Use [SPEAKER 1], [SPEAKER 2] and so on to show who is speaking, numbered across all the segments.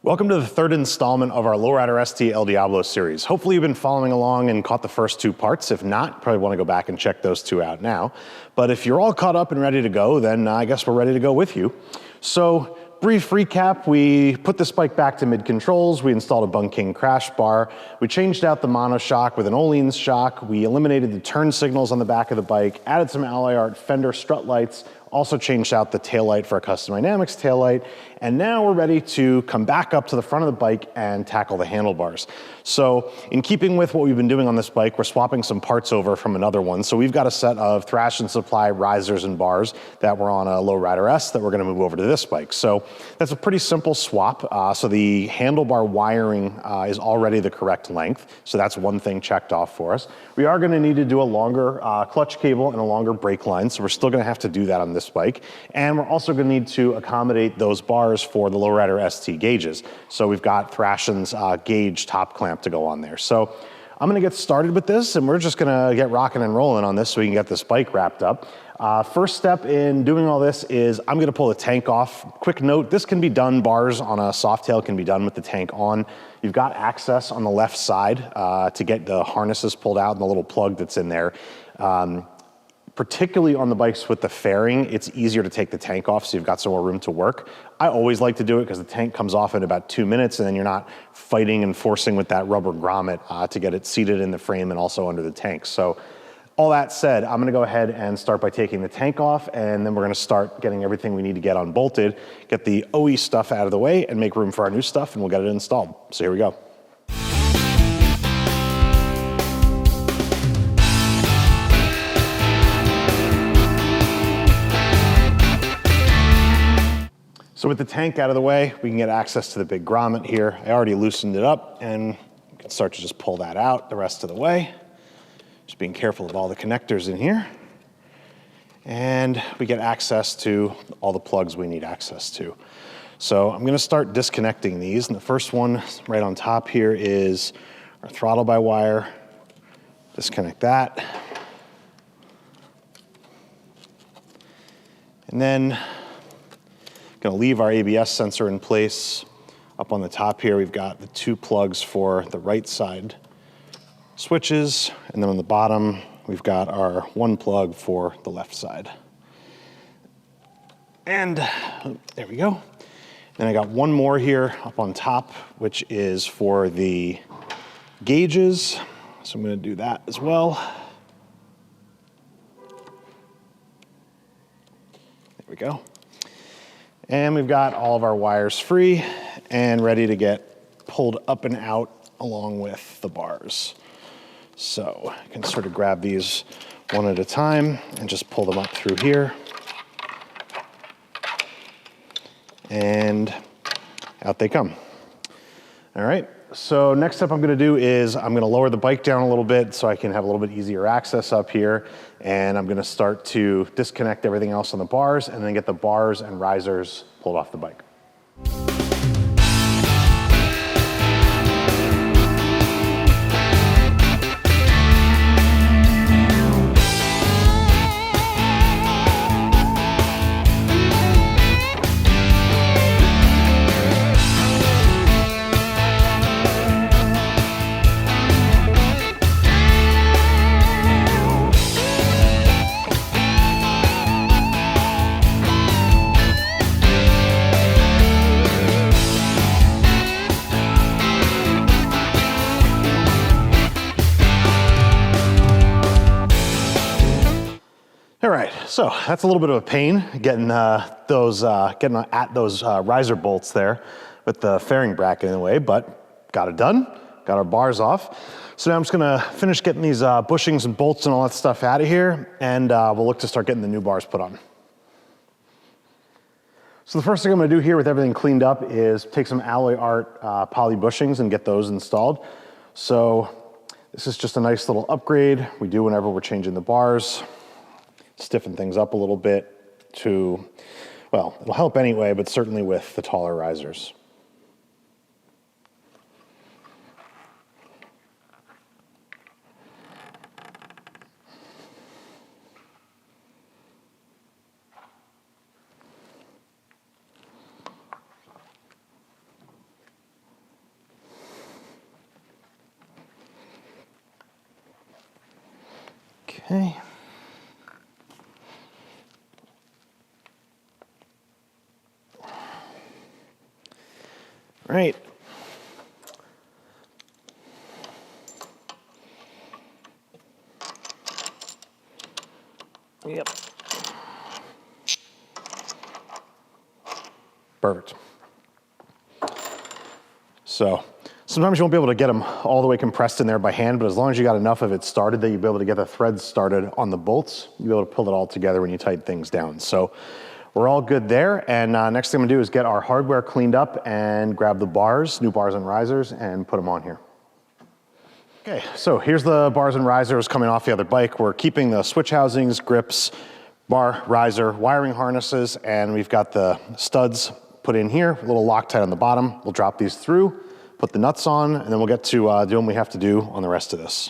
[SPEAKER 1] Welcome to the third installment of our Lowrider ST El Diablo series. Hopefully you've been following along and caught the first two parts. If not, you probably want to go back and check those two out now. But if you're all caught up and ready to go, then I guess we're ready to go with you. So, brief recap, we put this bike back to mid-controls, we installed a Bunk King crash bar, we changed out the monoshock with an Öhlins shock, we eliminated the turn signals on the back of the bike, added some alloy art fender strut lights, also changed out the taillight for a Custom Dynamics taillight, and now we're ready to come back up to the front of the bike and tackle the handlebars. So in keeping with what we've been doing on this bike, we're swapping some parts over from another one. So we've got a set of Thrash and Supply risers and bars that were on a Lowrider S that we're gonna move over to this bike. So that's a pretty simple swap. So the handlebar wiring is already the correct length. So that's one thing checked off for us. We are gonna need to do a longer clutch cable and a longer brake line. So we're still gonna have to do that on this bike. And we're also gonna need to accommodate those bars for the Lowrider ST gauges. So we've got Thrashion's gauge top clamp to go on there. So I'm gonna get started with this and we're just gonna get rocking and rolling on this so we can get this bike wrapped up. First step in doing all this is I'm gonna pull the tank off. Quick note, this can be done, bars on a Softail can be done with the tank on. You've got access on the left side to get the harnesses pulled out and the little plug that's in there. Particularly on the bikes with the fairing, it's easier to take the tank off so you've got some more room to work. I always like to do it because the tank comes off in about 2 minutes and then you're not fighting and forcing with that rubber grommet to get it seated in the frame and also under the tank. So all that said, I'm gonna go ahead and start by taking the tank off and then we're gonna start getting everything we need to get unbolted, get the OE stuff out of the way and make room for our new stuff and we'll get it installed. So here we go. So with the tank out of the way, we can get access to the big grommet here. I already loosened it up and we can start to just pull that out the rest of the way. Just being careful of all the connectors in here. And we get access to all the plugs we need access to. So I'm gonna start disconnecting these. And the first one right on top here is our throttle by wire. Disconnect that. And then gonna leave our ABS sensor in place. Up on the top here, we've got the two plugs for the right side switches, and then on the bottom, we've got our one plug for the left side. And there we go. Then I got one more here up on top, which is for the gauges. So I'm gonna do that as well. There we go. And we've got all of our wires free and ready to get pulled up and out along with the bars. So I can sort of grab these one at a time and just pull them up through here. And out they come. All right, so next step I'm gonna do is I'm gonna lower the bike down a little bit so I can have a little bit easier access up here. And I'm gonna start to disconnect everything else on the bars and then get the bars and risers pulled off the bike. All right, so that's a little bit of a pain getting at those riser bolts there with the fairing bracket in the way, but got it done, got our bars off. So now I'm just gonna finish getting these bushings and bolts and all that stuff out of here, and we'll look to start getting the new bars put on. So the first thing I'm gonna do here with everything cleaned up is take some alloy art poly bushings and get those installed. So this is just a nice little upgrade we do whenever we're changing the bars. Stiffen things up a little bit to, well, it'll help anyway, but certainly with the taller risers. Okay. Right. Yep. Perfect. So sometimes you won't be able to get them all the way compressed in there by hand, but as long as you got enough of it started that you'll be able to get the threads started on the bolts, you'll be able to pull it all together when you tighten things down. So we're all good there. And next thing I'm gonna do is get our hardware cleaned up and grab the bars, new bars and risers, and put them on here. Okay, so here's the bars and risers coming off the other bike. We're keeping the switch housings, grips, bar, riser, wiring harnesses, and we've got the studs put in here, a little Loctite on the bottom. We'll drop these through, put the nuts on, and then we'll get to doing what we have to do on the rest of this.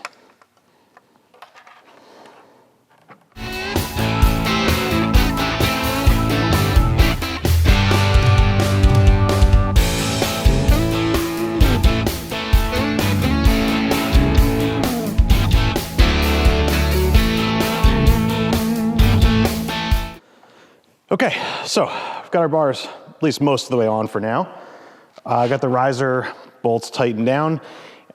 [SPEAKER 1] Okay, so I've got our bars at least most of the way on for now. I got the riser bolts tightened down,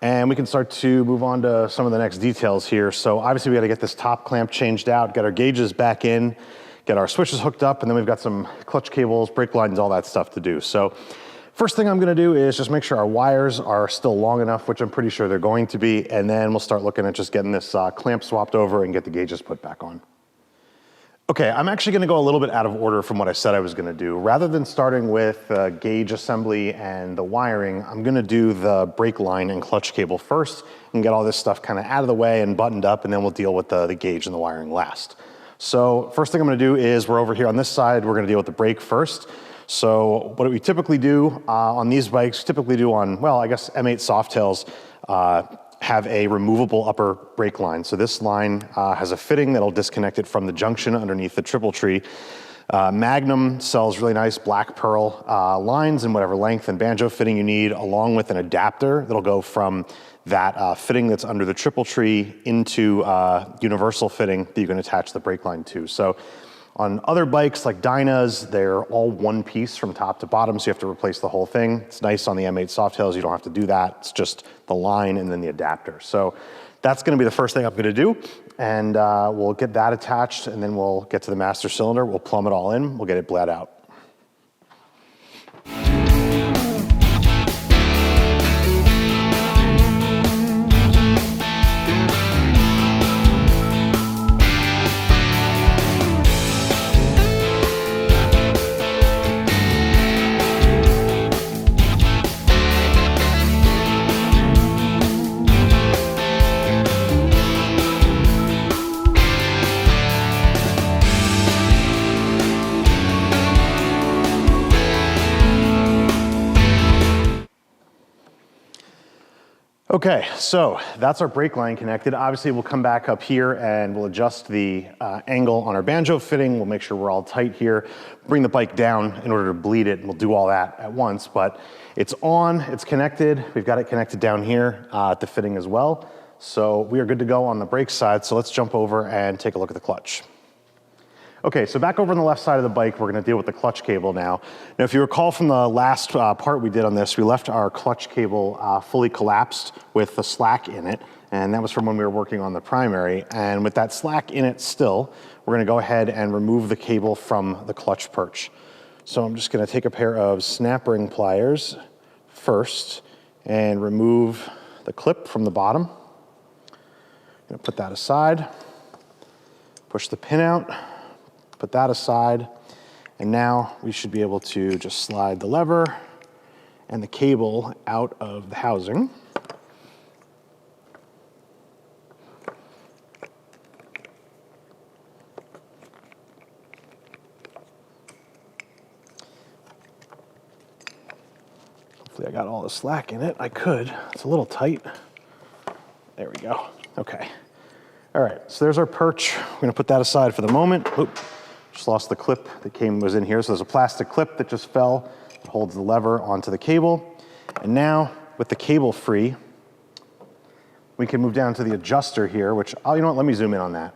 [SPEAKER 1] and we can start to move on to some of the next details here. So obviously we got to get this top clamp changed out, get our gauges back in, get our switches hooked up, and then we've got some clutch cables, brake lines, all that stuff to do. So first thing I'm gonna do is just make sure our wires are still long enough, which I'm pretty sure they're going to be, and then we'll start looking at just getting this clamp swapped over and get the gauges put back on. Okay, I'm actually gonna go a little bit out of order from what I said I was gonna do. Rather than starting with gauge assembly and the wiring, I'm gonna do the brake line and clutch cable first and get all this stuff kind of out of the way and buttoned up, and then we'll deal with the gauge and the wiring last. So first thing I'm gonna do is we're over here on this side, we're gonna deal with the brake first. So what we typically do on these bikes, typically do on, well, I guess M8 Softails, have a removable upper brake line. So this line has a fitting that'll disconnect it from the junction underneath the triple tree. Magnum sells really nice black pearl lines in whatever length and banjo fitting you need, along with an adapter that'll go from that fitting that's under the triple tree into universal fitting that you can attach the brake line to. So on other bikes like Dyna's, they're all one piece from top to bottom, so you have to replace the whole thing. It's nice on the M8 Softails, you don't have to do that. It's just the line and then the adapter. So that's gonna be the first thing I'm gonna do, and we'll get that attached, and then we'll get to the master cylinder, we'll plumb it all in, we'll get it bled out. Okay, so that's our brake line connected. Obviously, we'll come back up here and we'll adjust the angle on our banjo fitting. We'll make sure we're all tight here, bring the bike down in order to bleed it, and we'll do all that at once. But it's on, it's connected. We've got it connected down here at the fitting as well. So we are good to go on the brake side. So let's jump over and take a look at the clutch. Okay, so back over on the left side of the bike, we're gonna deal with the clutch cable now. Now, if you recall from the last part we did on this, we left our clutch cable fully collapsed with the slack in it, and that was from when we were working on the primary. And with that slack in it still, we're gonna go ahead and remove the cable from the clutch perch. So I'm just gonna take a pair of snap ring pliers first and remove the clip from the bottom. I'm gonna put that aside, push the pin out, put that aside, and now we should be able to just slide the lever and the cable out of the housing. Hopefully I got all the slack in it. I could. It's a little tight. There we go. Okay. All right, so there's our perch. We're gonna put that aside for the moment. Oop. Just lost the clip that was in here. So there's a plastic clip that just fell. It holds the lever onto the cable. And now, with the cable free, we can move down to the adjuster here, which, oh, you know what, let me zoom in on that.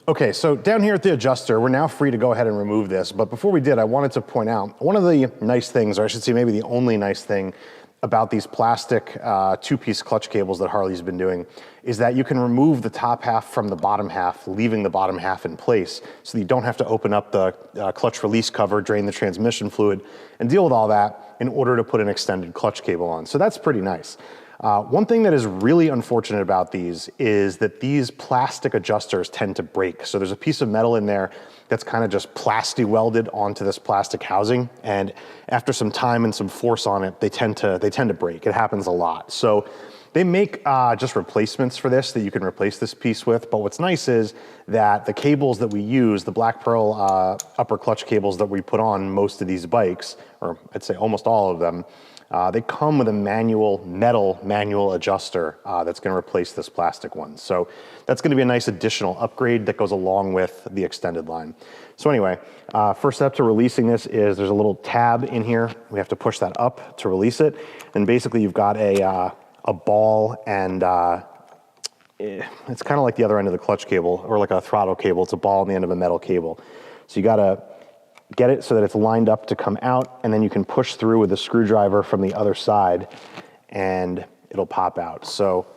[SPEAKER 1] Okay, so down here at the adjuster, we're now free to go ahead and remove this, but before we did, I wanted to point out, one of the nice things, or I should say maybe the only nice thing about these plastic two-piece clutch cables that Harley's been doing is that you can remove the top half from the bottom half, leaving the bottom half in place, so that you don't have to open up the clutch release cover, drain the transmission fluid, and deal with all that in order to put an extended clutch cable on. So that's pretty nice. One thing that is really unfortunate about these is that these plastic adjusters tend to break. So there's a piece of metal in there that's kind of just plasti welded onto this plastic housing, and after some time and some force on it, they tend to break. It happens a lot. So they make just replacements for this that you can replace this piece with, but what's nice is that the cables that we use, the Black Pearl upper clutch cables that we put on most of these bikes, or I'd say almost all of them, they come with a metal manual adjuster that's going to replace this plastic one. So that's going to be a nice additional upgrade that goes along with the extended line. So anyway, first step to releasing this is there's a little tab in here. We have to push that up to release it. And basically you've got a ball and it's kind of like the other end of the clutch cable or like a throttle cable. It's a ball on the end of a metal cable. So you got to get it so that it's lined up to come out, and then you can push through with a screwdriver from the other side and it'll pop out. So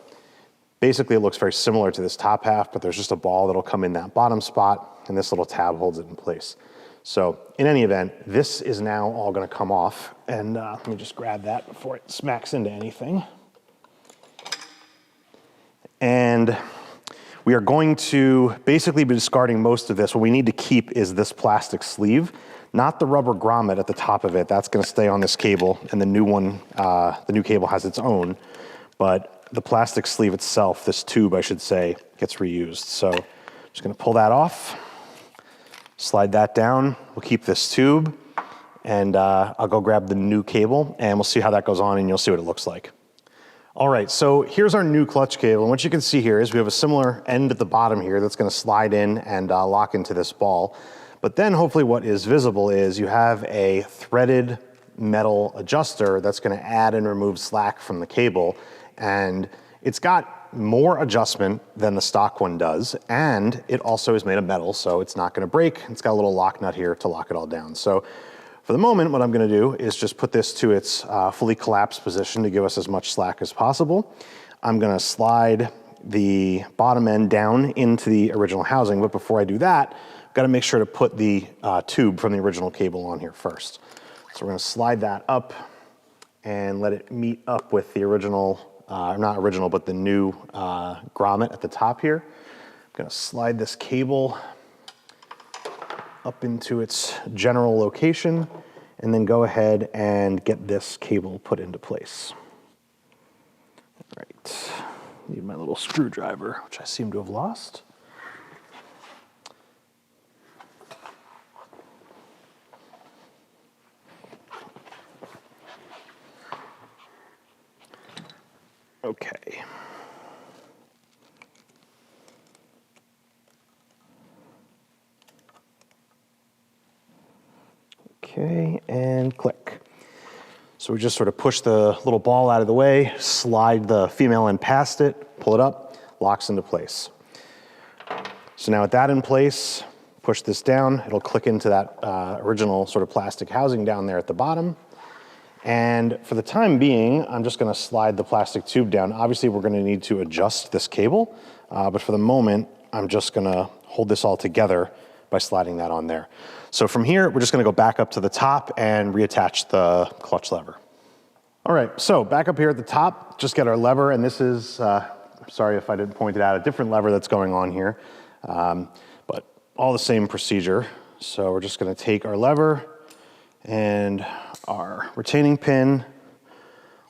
[SPEAKER 1] basically it looks very similar to this top half, but there's just a ball that'll come in that bottom spot and this little tab holds it in place. So in any event, this is now all going to come off, and let me just grab that before it smacks into anything. And we are going to basically be discarding most of this. What we need to keep is this plastic sleeve, not the rubber grommet at the top of it. That's going to stay on this cable, and the new one, the new cable has its own. But the plastic sleeve itself, this tube, I should say, gets reused. So I'm just going to pull that off, slide that down. We'll keep this tube, and I'll go grab the new cable, and we'll see how that goes on, and you'll see what it looks like. All right, so here's our new clutch cable, and what you can see here is we have a similar end at the bottom here that's going to slide in and lock into this ball. But then hopefully what is visible is you have a threaded metal adjuster that's going to add and remove slack from the cable, and it's got more adjustment than the stock one does, and it also is made of metal, so it's not going to break. It's got a little lock nut here to lock it all down. So for the moment, what I'm going to do is just put this to its fully collapsed position to give us as much slack as possible. I'm going to slide the bottom end down into the original housing, but before I do that, I've got to make sure to put the tube from the original cable on here first. So we're going to slide that up and let it meet up with the original, not original, but the new grommet at the top here. I'm going to slide this cable up into its general location, and then go ahead and get this cable put into place. All right, need my little screwdriver, which I seem to have lost. Okay. Okay, and click. So we just sort of push the little ball out of the way, slide the female end past it, pull it up, locks into place. So now with that in place, push this down, it'll click into that original sort of plastic housing down there at the bottom. And for the time being, I'm just going to slide the plastic tube down. Obviously, we're going to need to adjust this cable, but for the moment, I'm just going to hold this all together by sliding that on there. So from here, we're just going to go back up to the top and reattach the clutch lever. All right, so back up here at the top, just get our lever, and this is, sorry if I didn't point it out, a different lever that's going on here, but all the same procedure. So we're just going to take our lever and our retaining pin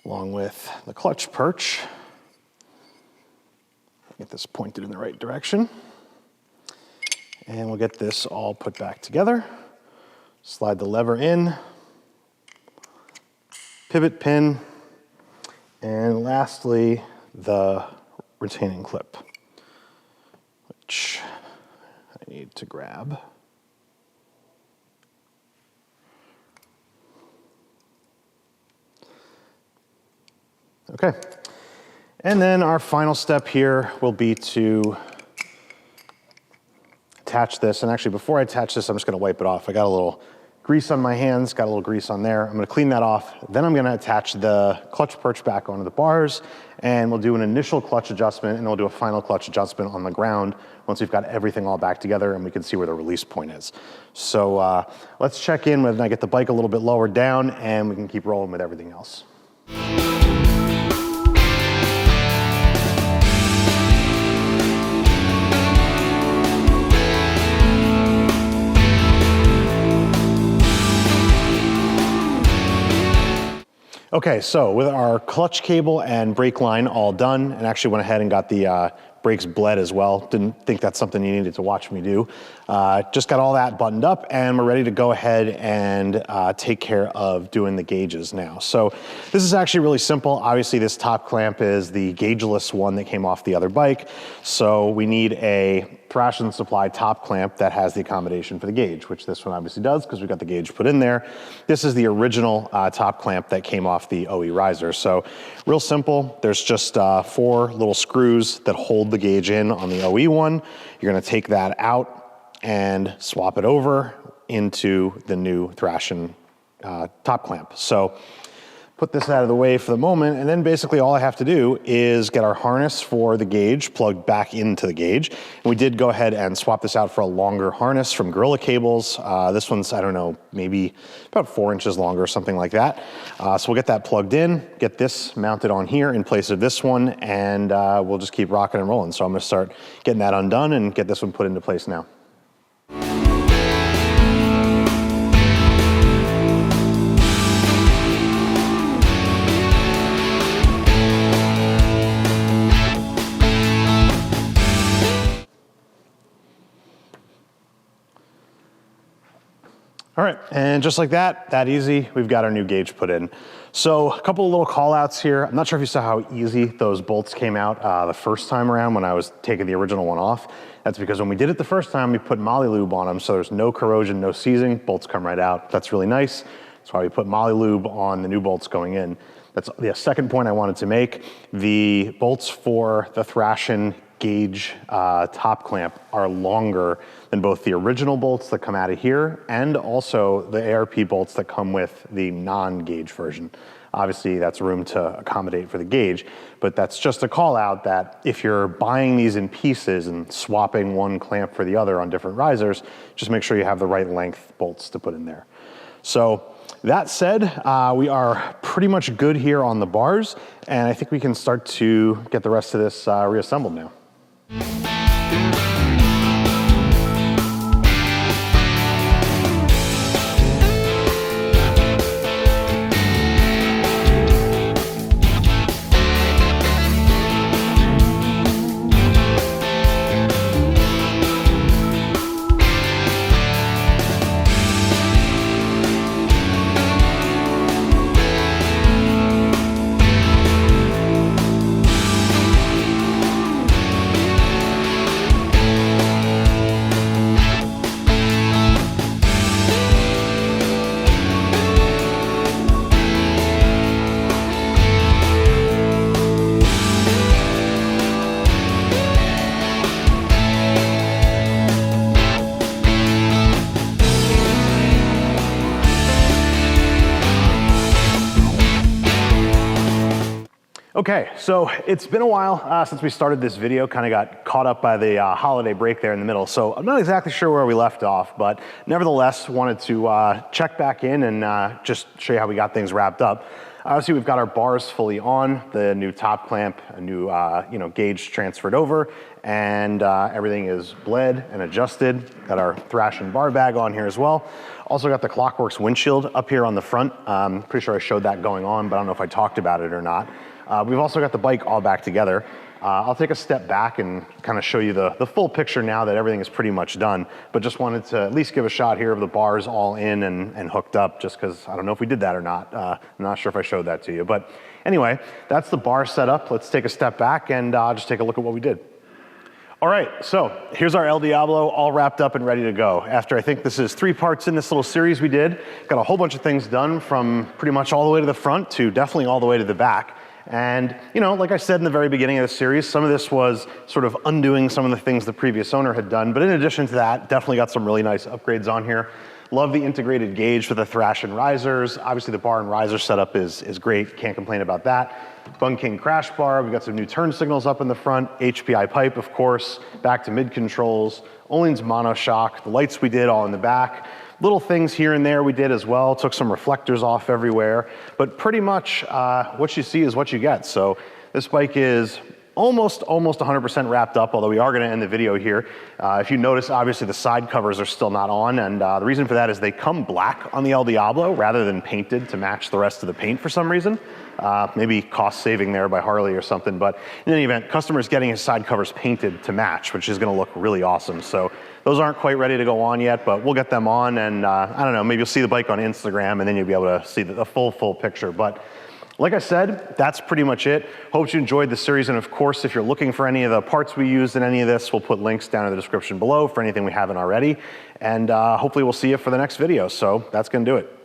[SPEAKER 1] along with the clutch perch. Get this pointed in the right direction. And we'll get this all put back together. Slide the lever in, pivot pin, and lastly, the retaining clip, which I need to grab. Okay, and then our final step here will be to attach this. And actually, before I attach this, I'm just gonna wipe it off. I got a little grease on my hands, got a little grease on there. I'm gonna clean that off. Then I'm gonna attach the clutch perch back onto the bars, and we'll do an initial clutch adjustment, and we'll do a final clutch adjustment on the ground once we've got everything all back together and we can see where the release point is. So let's check in when I get the bike a little bit lower down, and we can keep rolling with everything else. Okay, so with our clutch cable and brake line all done, and actually went ahead and got the brakes bled as well. Didn't think that's something you needed to watch me do. Just got all that buttoned up, and we're ready to go ahead and take care of doing the gauges now. So this is actually really simple. Obviously this top clamp is the gaugeless one that came off the other bike. So we need a Thrash and Supply top clamp that has the accommodation for the gauge, which this one obviously does because we got the gauge put in there. This is the original top clamp that came off the OE riser. So real simple. There's just 4 little screws that hold the gauge in on the OE one. You're gonna take that out and swap it over into the new Thrash and top clamp. So put this out of the way for the moment, and then basically all I have to do is get our harness for the gauge plugged back into the gauge. And we did go ahead and swap this out for a longer harness from Gorilla Cables. This one's, I don't know, maybe about 4 inches longer, something like that. So we'll get that plugged in, get this mounted on here in place of this one, and we'll just keep rocking and rolling. So I'm gonna start getting that undone and get this one put into place now. All right, and just like that easy, we've got our new gauge put in. So a couple of little call outs here. I'm not sure if you saw how easy those bolts came out the first time around when I was taking the original one off. That's because when we did it the first time, we put Moly Lube on them, so there's no corrosion, no seizing, bolts come right out. That's really nice. That's why we put Moly Lube on the new bolts going in. That's the second point I wanted to make. The bolts for the Thrashin gauge top clamp are longer than both the original bolts that come out of here and also the ARP bolts that come with the non-gauge version. Obviously that's room to accommodate for the gauge, but that's just a call out that if you're buying these in pieces and swapping one clamp for the other on different risers, just make sure you have the right length bolts to put in there. So that said, we are pretty much good here on the bars, and I think we can start to get the rest of this reassembled now. Okay, so it's been a while since we started this video, kind of got caught up by the holiday break there in the middle. So I'm not exactly sure where we left off, but nevertheless wanted to check back in and just show you how we got things wrapped up. Obviously we've got our bars fully on, the new top clamp, a new gauge transferred over, and everything is bled and adjusted. Got our Thrash and bar bag on here as well. Also got the Clockworks windshield up here on the front. Pretty sure I showed that going on, but I don't know if I talked about it or not. We've also got the bike all back together. I'll take a step back and kind of show you the full picture now that everything is pretty much done, but just wanted to at least give a shot here of the bars all in and hooked up, just because I don't know if we did that or not. I'm not sure if I showed that to you, but anyway, that's the bar setup. Let's take a step back and just take a look at what we did. All right, so here's our El Diablo all wrapped up and ready to go. After I think this is 3 parts in this little series we did, got a whole bunch of things done from pretty much all the way to the front to definitely all the way to the back. And, you know, like I said in the very beginning of the series, some of this was sort of undoing some of the things the previous owner had done. But in addition to that, definitely got some really nice upgrades on here. Love the integrated gauge for the thrash and risers. Obviously the bar and riser setup is great, can't complain about that. Bung King crash bar, we got some new turn signals up in the front, HPI pipe of course, back to mid controls, Öhlins monoshock, the lights we did all in the back. Little things here and there we did as well, took some reflectors off everywhere, but pretty much what you see is what you get. So this bike is almost 100% wrapped up, although we are gonna end the video here. If you notice, obviously the side covers are still not on, and the reason for that is they come black on the El Diablo rather than painted to match the rest of the paint for some reason. Maybe cost saving there by Harley or something, but in any event, customers getting his side covers painted to match, which is gonna look really awesome. So those aren't quite ready to go on yet, but we'll get them on, and I don't know, maybe you'll see the bike on Instagram and then you'll be able to see the full picture. But like I said, that's pretty much it. Hope you enjoyed the series, and of course, if you're looking for any of the parts we used in any of this, we'll put links down in the description below for anything we haven't already, and hopefully we'll see you for the next video. So that's gonna do it.